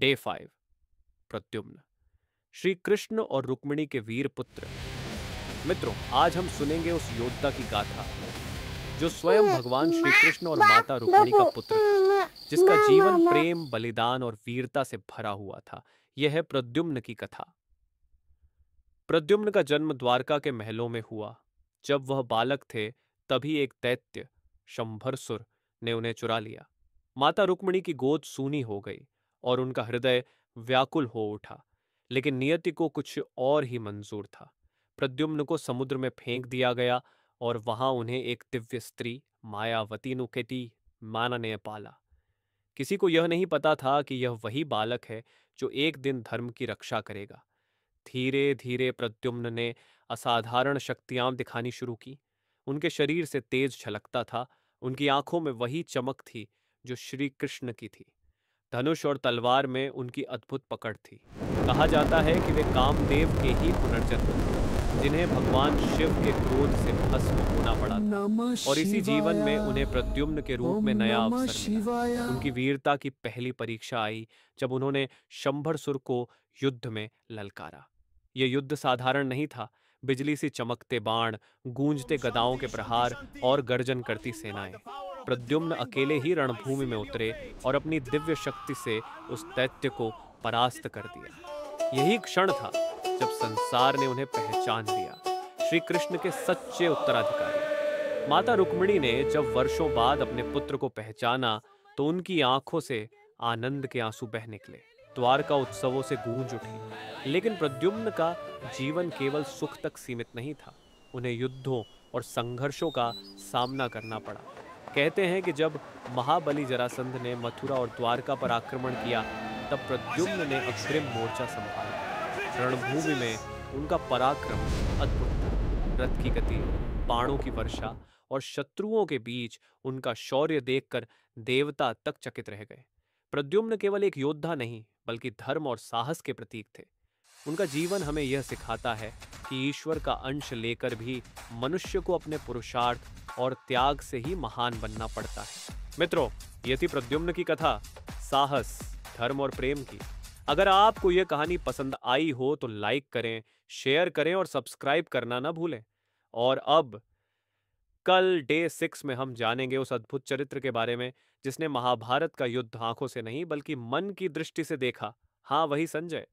Day 5। Pradyumna. Shri Krishna और रुक्मिणी के वीर पुत्र। मित्रों, आज हम सुनेंगे उस योद्धा की गाथा जो स्वयं भगवान श्री कृष्ण और माता रुक्मिणी का पुत्र था, जिसका जीवन प्रेम, बलिदान और वीरता से भरा हुआ था। यह है प्रद्युम्न की कथा। प्रद्युम्न का जन्म द्वारका के महलों में हुआ। जब वह बालक थे, तभी एक दैत्य शंभरसुर ने उन्हें चुरा लिया। माता रुक्मिणी की गोद सूनी हो गई और उनका हृदय व्याकुल हो उठा। लेकिन नियति को कुछ और ही मंजूर था। प्रद्युम्न को समुद्र में फेंक दिया गया और वहां उन्हें एक दिव्य स्त्री मायावती नुकेटी माना ने पाला। किसी को यह नहीं पता था कि यह वही बालक है जो एक दिन धर्म की रक्षा करेगा। धीरे धीरे प्रद्युम्न ने असाधारण शक्तियां दिखानी शुरू की। उनके शरीर से तेज छलकता था। उनकी आंखों में वही चमक थी जो श्री कृष्ण की थी। धनुष और तलवार में उनकी अद्भुत पकड़ थी। कहा जाता है कि वे कामदेव के ही पुनर्जन्म थे, जिन्हें भगवान शिव के क्रोध से भस्म होना पड़ा था। और इसी जीवन में उन्हें प्रद्युम्न के रूप में नया अवसर मिला। उनकी वीरता की पहली परीक्षा आई जब उन्होंने शंभरसुर को युद्ध में ललकारा। यह युद्ध साधारण नहीं था। बिजली सी चमकते बाण, गूंजते गदाओं के प्रहार और गर्जन करती सेनाएं। प्रद्युम्न अकेले ही रणभूमि में उतरे और अपनी दिव्य शक्ति से उस दैत्य को परास्त कर दिया। यही क्षण था जब संसार ने उन्हें पहचान लिया, श्री कृष्ण के सच्चे उत्तराधिकारी। माता रुक्मिणी ने जब वर्षों बाद अपने पुत्र को पहचाना तो उनकी आंखों से आनंद के आंसू बह निकले। द्वारका उत्सवों से गूंज उठी। लेकिन प्रद्युम्न का जीवन केवल सुख तक सीमित नहीं था। उन्हें युद्धों और संघर्षों का सामना करना पड़ा। कहते हैं कि जब महाबली जरासंध ने मथुरा और द्वारका पर आक्रमण किया, तब प्रद्युम्न ने अग्रिम मोर्चा संभाला। रणभूमि में उनका पराक्रम अद्भुत था। रथ की गति, बाणों की वर्षा और शत्रुओं के बीच उनका शौर्य देखकर देवता तक चकित रह गए। प्रद्युम्न केवल एक योद्धा नहीं, बल्कि धर्म और साहस के प्रतीक थे। उनका जीवन हमें यह सिखाता है कि ईश्वर का अंश लेकर भी मनुष्य को अपने पुरुषार्थ और त्याग से ही महान बनना पड़ता है। मित्रों, ये थी प्रद्युम्न की कथा, साहस, धर्म और प्रेम की। अगर आपको यह कहानी पसंद आई हो तो लाइक करें, शेयर करें और सब्सक्राइब करना ना भूलें। और अब कल डे 6 में हम जानेंगे उस अद्भुत चरित्र के बारे में जिसने महाभारत का युद्ध आंखों से नहीं बल्कि मन की दृष्टि से देखा। हाँ, वही संजय।